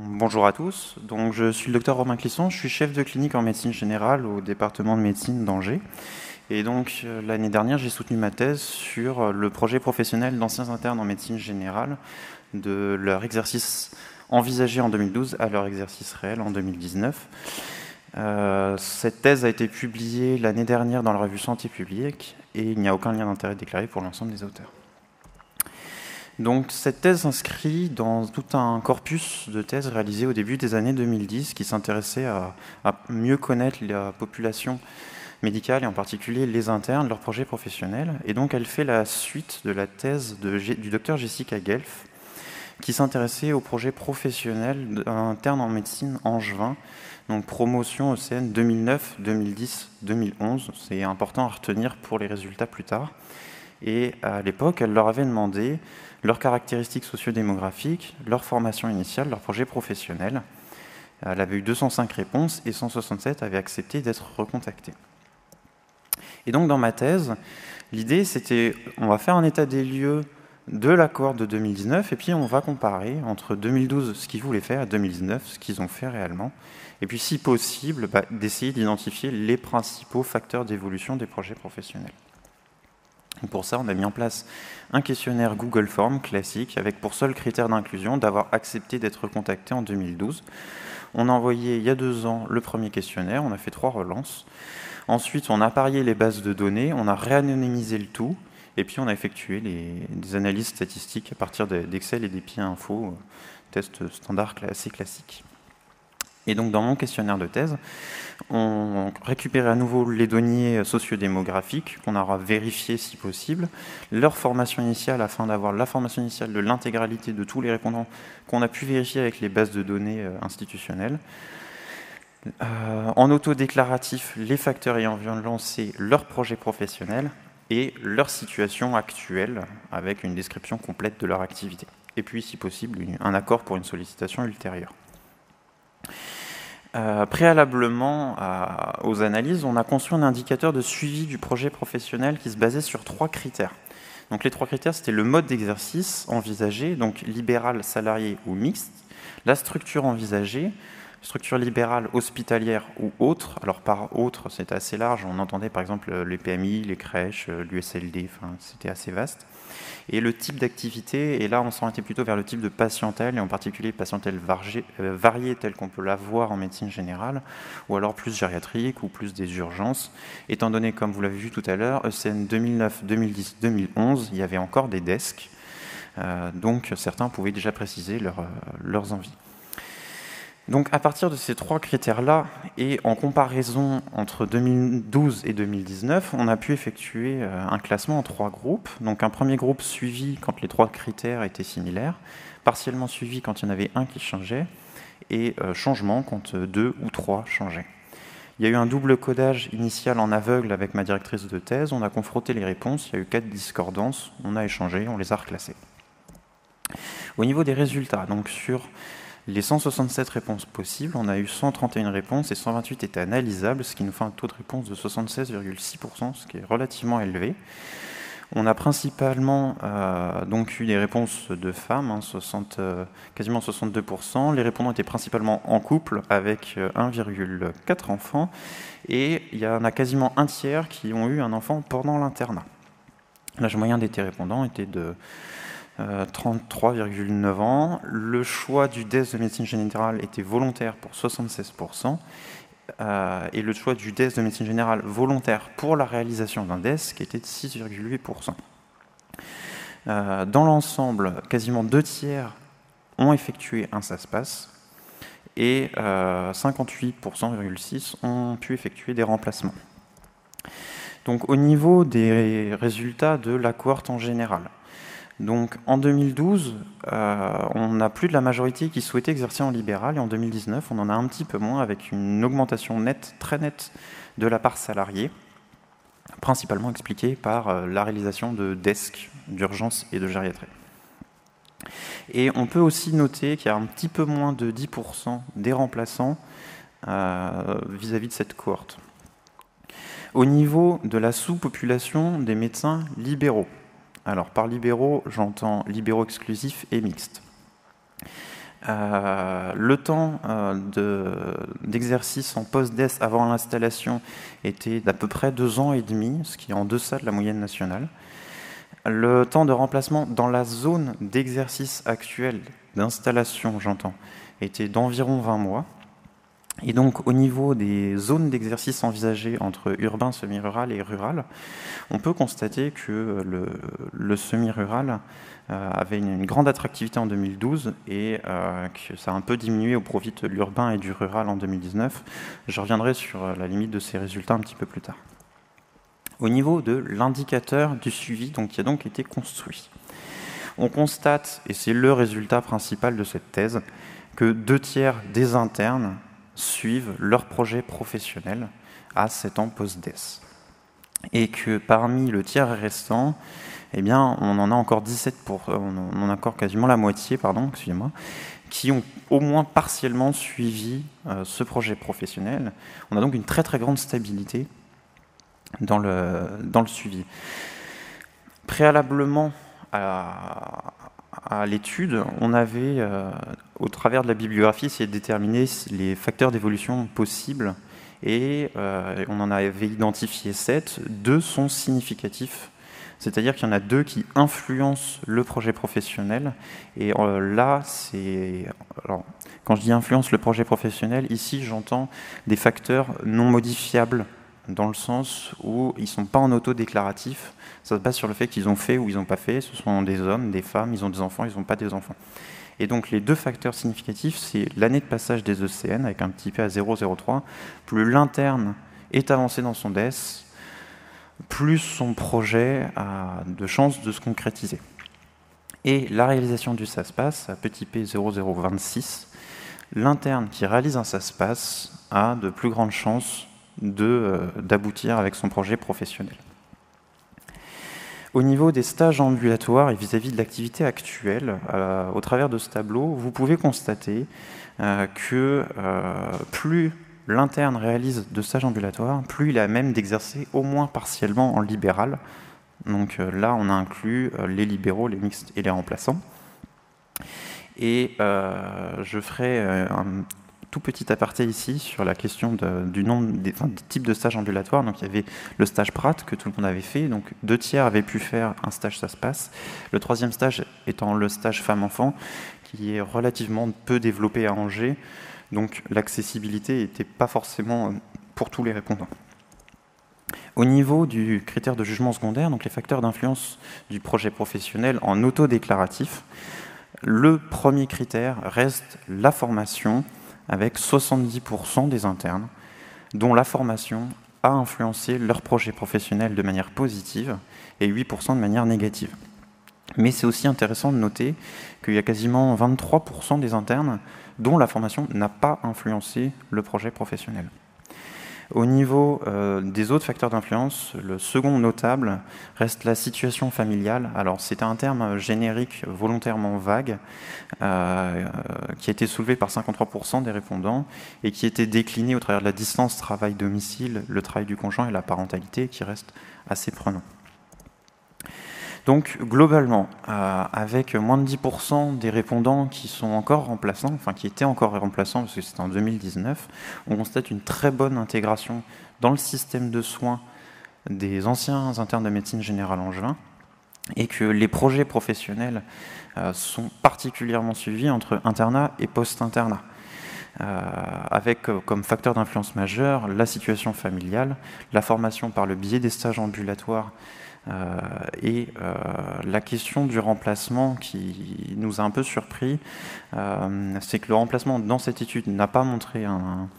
Bonjour à tous, donc je suis le docteur Romain Clisson, je suis chef de clinique en médecine générale au département de médecine d'Angers. Et donc l'année dernière, j'ai soutenu ma thèse sur le projet professionnel d'anciens internes en médecine générale, de leur exercice envisagé en 2012 à leur exercice réel en 2019. Cette thèse a été publiée l'année dernière dans la revue Santé publique et il n'y a aucun lien d'intérêt déclaré pour l'ensemble des auteurs. Donc cette thèse s'inscrit dans tout un corpus de thèses réalisées au début des années 2010 qui s'intéressait à mieux connaître la population médicale et en particulier les internes, leurs projets professionnels. Et donc elle fait la suite de la thèse du docteur Jessica Guelf qui s'intéressait au projet professionnel d'un interne en médecine angevin, donc promotion ECN 2009, 2010, 2011. C'est important à retenir pour les résultats plus tard. Et à l'époque, elle leur avait demandé leurs caractéristiques sociodémographiques, leur formation initiale, leur projet professionnel. Elle avait eu 205 réponses et 167 avaient accepté d'être recontactés. Et donc dans ma thèse, l'idée c'était, on va faire un état des lieux de la cohorte de 2019 et puis on va comparer entre 2012 ce qu'ils voulaient faire et 2019 ce qu'ils ont fait réellement. Et puis si possible, d'essayer d'identifier les principaux facteurs d'évolution des projets professionnels. Pour ça, on a mis en place un questionnaire Google Form classique avec pour seul critère d'inclusion d'avoir accepté d'être contacté en 2012. On a envoyé il y a 2 ans le premier questionnaire, on a fait 3 relances. Ensuite, on a apparié les bases de données, on a réanonymisé le tout, et puis on a effectué des analyses statistiques à partir d'Excel et des PI-info, test standard assez classique. Et donc dans mon questionnaire de thèse, on récupérait à nouveau les données sociodémographiques qu'on aura vérifiées si possible, leur formation initiale afin d'avoir la formation initiale de l'intégralité de tous les répondants qu'on a pu vérifier avec les bases de données institutionnelles. En autodéclaratif, les facteurs ayant lancé leur projet professionnel et leur situation actuelle avec une description complète de leur activité. Et puis, si possible, un accord pour une sollicitation ultérieure. Préalablement aux analyses, on a conçu un indicateur de suivi du projet professionnel qui se basait sur 3 critères. Donc les 3 critères, c'était le mode d'exercice envisagé, donc libéral, salarié ou mixte, la structure envisagée, structure libérale, hospitalière ou autre. Alors par autre, c'était assez large, on entendait par exemple les PMI, les crèches, l'USLD, enfin, c'était assez vaste. Et le type d'activité, et là on s'orientait plutôt vers le type de patientèle, et en particulier patientèle variée telle qu'on peut la voir en médecine générale, ou alors plus gériatrique ou plus des urgences, étant donné, comme vous l'avez vu tout à l'heure, ECN 2009, 2010, 2011, il y avait encore des desks, donc certains pouvaient déjà préciser leurs envies. Donc à partir de ces 3 critères-là, et en comparaison entre 2012 et 2019, on a pu effectuer un classement en 3 groupes. Donc un premier groupe suivi quand les 3 critères étaient similaires, partiellement suivi quand il y en avait un qui changeait, et changement quand 2 ou 3 changeaient. Il y a eu un double codage initial en aveugle avec ma directrice de thèse, on a confronté les réponses, il y a eu 4 discordances, on a échangé, on les a reclassées. Au niveau des résultats, donc sur les 167 réponses possibles, on a eu 131 réponses et 128 étaient analysables, ce qui nous fait un taux de réponse de 76,6%, ce qui est relativement élevé. On a principalement donc eu des réponses de femmes, quasiment 62%. Les répondants étaient principalement en couple avec 1,4 enfants et il y en a quasiment un tiers qui ont eu un enfant pendant l'internat. L'âge moyen des répondants était de 33,9 ans. Le choix du DES de médecine générale était volontaire pour 76%, et le choix du DES de médecine générale volontaire pour la réalisation d'un DES qui était de 6,8%. Dans l'ensemble, quasiment 2 tiers ont effectué un SASPAS et 58,6% ont pu effectuer des remplacements. Donc au niveau des résultats de la cohorte en général, donc en 2012, on n'a plus de la majorité qui souhaitait exercer en libéral, et en 2019, on en a un petit peu moins, avec une augmentation nette, très nette, de la part salariée, principalement expliquée par la réalisation de desks d'urgence et de gériatrie. Et on peut aussi noter qu'il y a un petit peu moins de 10% des remplaçants vis-à-vis de cette cohorte. Au niveau de la sous-population des médecins libéraux, alors par libéraux, j'entends libéraux exclusifs et mixtes. Le temps d'exercice en post-DES avant l'installation était d'à peu près 2 ans et demi, ce qui est en deçà de la moyenne nationale. Le temps de remplacement dans la zone d'exercice actuelle, d'installation j'entends, était d'environ 20 mois. Et donc au niveau des zones d'exercice envisagées entre urbain, semi-rural et rural, on peut constater que le semi-rural avait une grande attractivité en 2012 et que ça a un peu diminué au profit de l'urbain et du rural en 2019. Je reviendrai sur la limite de ces résultats un petit peu plus tard. Au niveau de l'indicateur du suivi qui a donc été construit, on constate, et c'est le résultat principal de cette thèse, que 2/3 des internes suivent leur projet professionnel à 7 ans post-DES. Et que parmi le tiers restant, eh bien, on en a encore 17%, on en a encore quasiment la moitié, excusez-moi, qui ont au moins partiellement suivi ce projet professionnel. On a donc une très très grande stabilité dans le suivi. Préalablement à l'étude, on avait, au travers de la bibliographie, essayé de déterminer les facteurs d'évolution possibles et on en avait identifié 7. 2 sont significatifs, c'est-à-dire qu'il y en a 2 qui influencent le projet professionnel. Et là, quand je dis influence le projet professionnel, ici j'entends des facteurs non modifiables, dans le sens où ils ne sont pas en auto-déclaratif. Ça se base sur le fait qu'ils ont fait ou ils n'ont pas fait. Ce sont des hommes, des femmes, ils ont des enfants, ils n'ont pas des enfants. Et donc les 2 facteurs significatifs, c'est l'année de passage des ECN, avec un petit p à 0,03. Plus l'interne est avancé dans son DES, plus son projet a de chances de se concrétiser. Et la réalisation du SASPAS, à petit p 0,026, l'interne qui réalise un SASPAS a de plus grandes chances d'aboutir avec son projet professionnel. Au niveau des stages ambulatoires et vis-à-vis de l'activité actuelle, au travers de ce tableau, vous pouvez constater que plus l'interne réalise de stages ambulatoires, plus il a même d'exercer au moins partiellement en libéral. Donc là, on a inclus les libéraux, les mixtes et les remplaçants. Et je ferai un tout petit aparté ici sur la question du nombre des types de stages ambulatoires. Donc il y avait le stage Prat que tout le monde avait fait, donc 2/3 avaient pu faire un stage SASPAS. Le 3e stage étant le stage femme-enfant, qui est relativement peu développé à Angers, donc l'accessibilité n'était pas forcément pour tous les répondants. Au niveau du critère de jugement secondaire, donc les facteurs d'influence du projet professionnel en autodéclaratif, le premier critère reste la formation, avec 70% des internes, dont la formation a influencé leur projet professionnel de manière positive et 8% de manière négative. Mais c'est aussi intéressant de noter qu'il y a quasiment 23% des internes dont la formation n'a pas influencé le projet professionnel. Au niveau des autres facteurs d'influence, le second notable reste la situation familiale. Alors c'est un terme générique volontairement vague qui a été soulevé par 53% des répondants et qui était décliné au travers de la distance travail-domicile, le travail du conjoint et la parentalité qui reste assez prenant. Donc globalement, avec moins de 10% des répondants qui sont encore remplaçants, enfin qui étaient encore remplaçants parce que c'était en 2019, on constate une très bonne intégration dans le système de soins des anciens internes de médecine générale angevin et que les projets professionnels sont particulièrement suivis entre internat et post-internat. Avec comme facteur d'influence majeur la situation familiale, la formation par le biais des stages ambulatoires et la question du remplacement qui nous a un peu surpris, c'est que le remplacement dans cette étude n'a pas montré un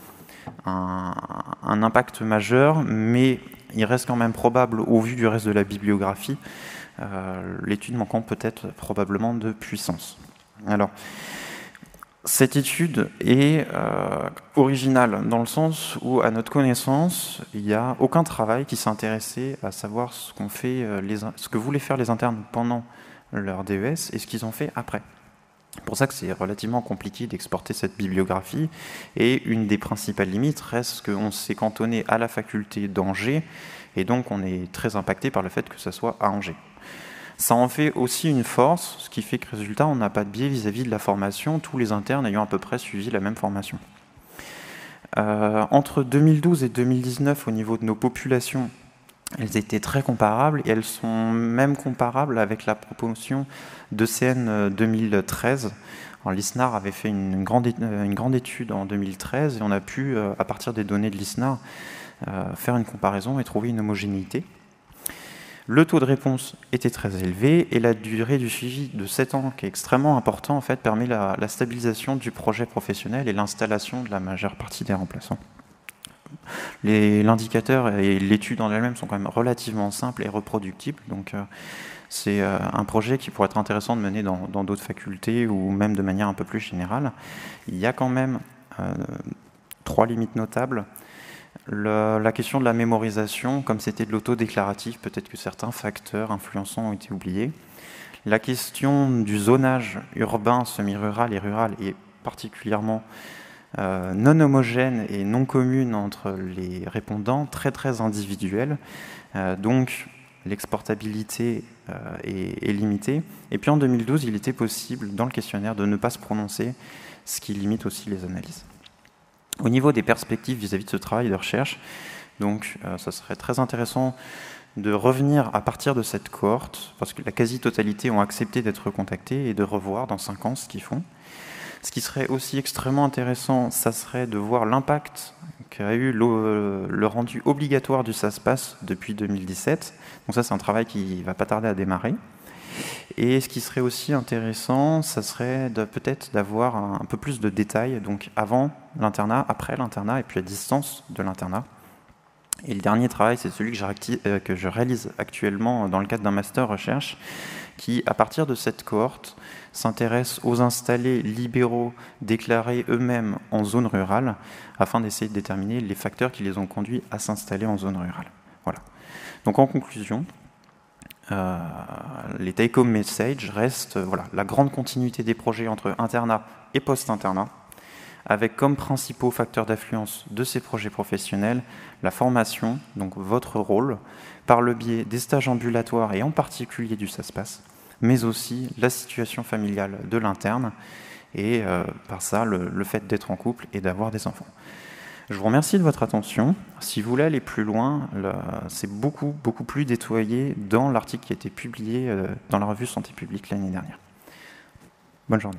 impact majeur, mais il reste quand même probable au vu du reste de la bibliographie, l'étude manquant peut-être probablement de puissance. Alors, cette étude est originale dans le sens où, à notre connaissance, il n'y a aucun travail qui s'est intéressé à savoir ce que voulaient faire les internes pendant leur DES et ce qu'ils ont fait après. C'est pour ça que c'est relativement compliqué d'exporter cette bibliographie. Et une des principales limites reste qu'on s'est cantonné à la faculté d'Angers et donc on est très impacté par le fait que ça soit à Angers. Ça en fait aussi une force, ce qui fait que résultat, on n'a pas de biais vis-à-vis de la formation, tous les internes ayant à peu près suivi la même formation. Entre 2012 et 2019, au niveau de nos populations, elles étaient très comparables et elles sont même comparables avec la promotion d'ECN 2013. L'ISNAR avait fait une grande étude en 2013 et on a pu, à partir des données de l'ISNAR, faire une comparaison et trouver une homogénéité. Le taux de réponse était très élevé et la durée du suivi de 7 ans, qui est extrêmement important, en fait, permet la stabilisation du projet professionnel et l'installation de la majeure partie des remplaçants. L'indicateur et l'étude en elle-même sont quand même relativement simples et reproductibles, donc c'est un projet qui pourrait être intéressant de mener dans d'autres facultés ou même de manière un peu plus générale. Il y a quand même 3 limites notables. La question de la mémorisation, comme c'était de l'autodéclaratif, peut-être que certains facteurs influençants ont été oubliés. La question du zonage urbain, semi-rural et rural est particulièrement non homogène et non commune entre les répondants, très individuelle. Donc l'exportabilité est limitée. Et puis en 2012, il était possible dans le questionnaire de ne pas se prononcer, ce qui limite aussi les analyses. Au niveau des perspectives vis-à-vis de ce travail de recherche, donc ça serait très intéressant de revenir à partir de cette cohorte, parce que la quasi-totalité ont accepté d'être contactés et de revoir dans 5 ans ce qu'ils font. Ce qui serait aussi extrêmement intéressant, ça serait de voir l'impact qu'a eu le rendu obligatoire du SASPAS depuis 2017. Donc ça, c'est un travail qui ne va pas tarder à démarrer. Et ce qui serait aussi intéressant, ça serait peut-être d'avoir un peu plus de détails, donc avant l'internat, après l'internat, et puis à distance de l'internat. Et le dernier travail, c'est celui que je réalise actuellement dans le cadre d'un master recherche, qui, à partir de cette cohorte, s'intéresse aux installés libéraux déclarés eux-mêmes en zone rurale, afin d'essayer de déterminer les facteurs qui les ont conduits à s'installer en zone rurale. Voilà. Donc en conclusion, les take-home messages restent la grande continuité des projets entre internat et post-internat, avec comme principaux facteurs d'affluence de ces projets professionnels la formation, donc votre rôle, par le biais des stages ambulatoires et en particulier du SASPAS, mais aussi la situation familiale de l'interne et par ça le fait d'être en couple et d'avoir des enfants. Je vous remercie de votre attention. Si vous voulez aller plus loin, c'est beaucoup plus détaillé dans l'article qui a été publié dans la revue Santé publique l'année dernière. Bonne journée.